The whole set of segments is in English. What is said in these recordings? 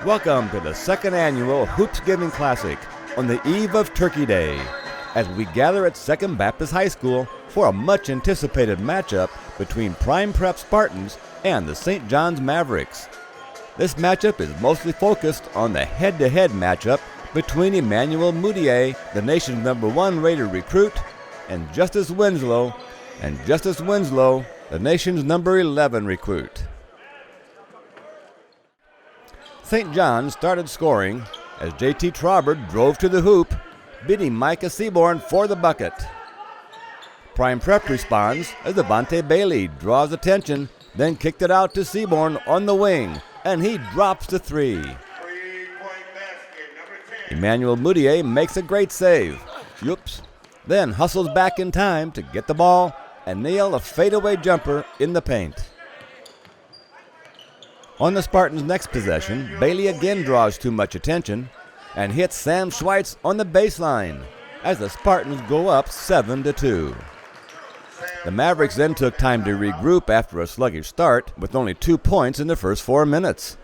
Welcome to the second annual Hoopsgiving Classic on the eve of Turkey Day, as we gather at Second Baptist High School for a much-anticipated matchup between Prime Prep Spartans and the St. John's Mavericks. This matchup is mostly focused on the head-to-head matchup between Emmanuel Mudiay, the nation's #1 rated recruit, and Justise Winslow, the nation's #11 recruit. St. John's started scoring as J.T. Traubert drove to the hoop, beating Micah Seaborn for the bucket. Prime Prep responds as Devontae Bailey draws attention, then kicked it out to Seaborn on the wing, and he drops the three. Emmanuel Mudiay makes a great save, then hustles back in time to get the ball and nail a fadeaway jumper in the paint. On the Spartans' next possession, Bailey again draws too much attention and hits Sam Schweitz on the baseline as the Spartans go up 7-2. The Mavericks then took time to regroup after a sluggish start with only 2 points in the first 4 minutes.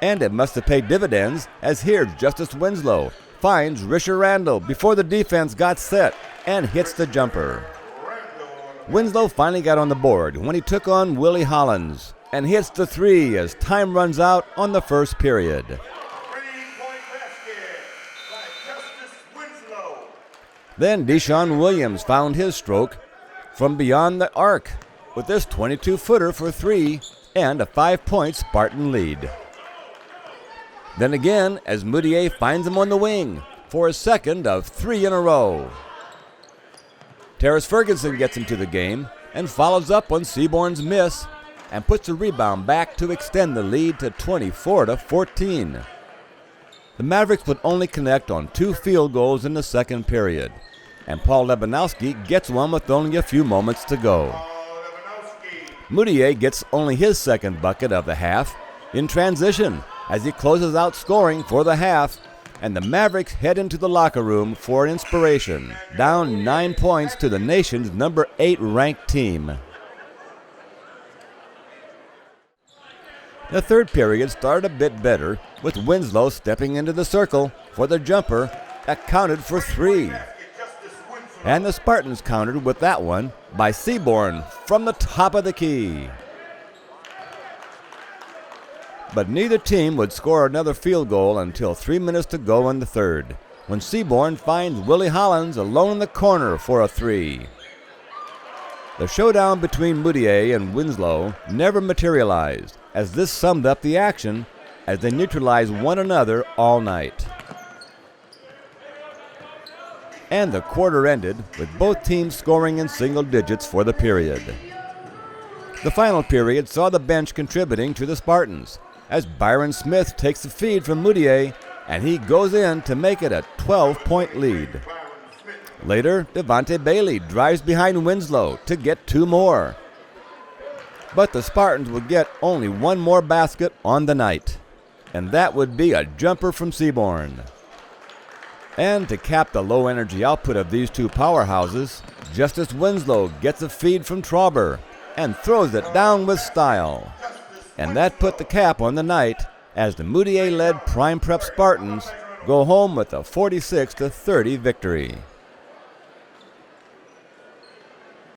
And it must have paid dividends, as here Justise Winslow finds Risher Randall before the defense got set and hits the jumper. Winslow finally got on the board when he took on Willie Hollins and hits the three as time runs out on the first period. Then Deshaun Williams found his stroke from beyond the arc with this 22-footer for three and a 5-point Spartan lead. Then again, as Mudiay finds him on the wing for a second of 3 in a row. Terrace Ferguson gets into the game and follows up on Seaborn's miss and puts the rebound back to extend the lead to 24-14. The Mavericks would only connect on 2 field goals in the second period, and Paul Lebanowski gets one with only a few moments to go. Mudiay gets only his second bucket of the half in transition as he closes out scoring for the half, and the Mavericks head into the locker room for inspiration, down 9 points to the nation's #8 ranked team. The third period started a bit better, with Winslow stepping into the circle for the jumper that counted for 3. And the Spartans countered with that one by Seaborn from the top of the key. But neither team would score another field goal until 3 minutes to go in the third, when Seaborn finds Willie Hollins alone in the corner for a 3. The showdown between Mudiay and Winslow never materialized, as this summed up the action as they neutralized one another all night. And the quarter ended with both teams scoring in single digits for the period. The final period saw the bench contributing to the Spartans, as Byron Smith takes the feed from Mudiay, and he goes in to make it a 12-point lead. Later, Devontae Bailey drives behind Winslow to get 2 more. But the Spartans would get only 1 more basket on the night, and that would be a jumper from Seaborn. And to cap the low-energy output of these 2 powerhouses, Justise Winslow gets a feed from Traubert and throws it down with style. And that put the cap on the night as the Mudiay-led Prime Prep Spartans go home with a 46-30 victory.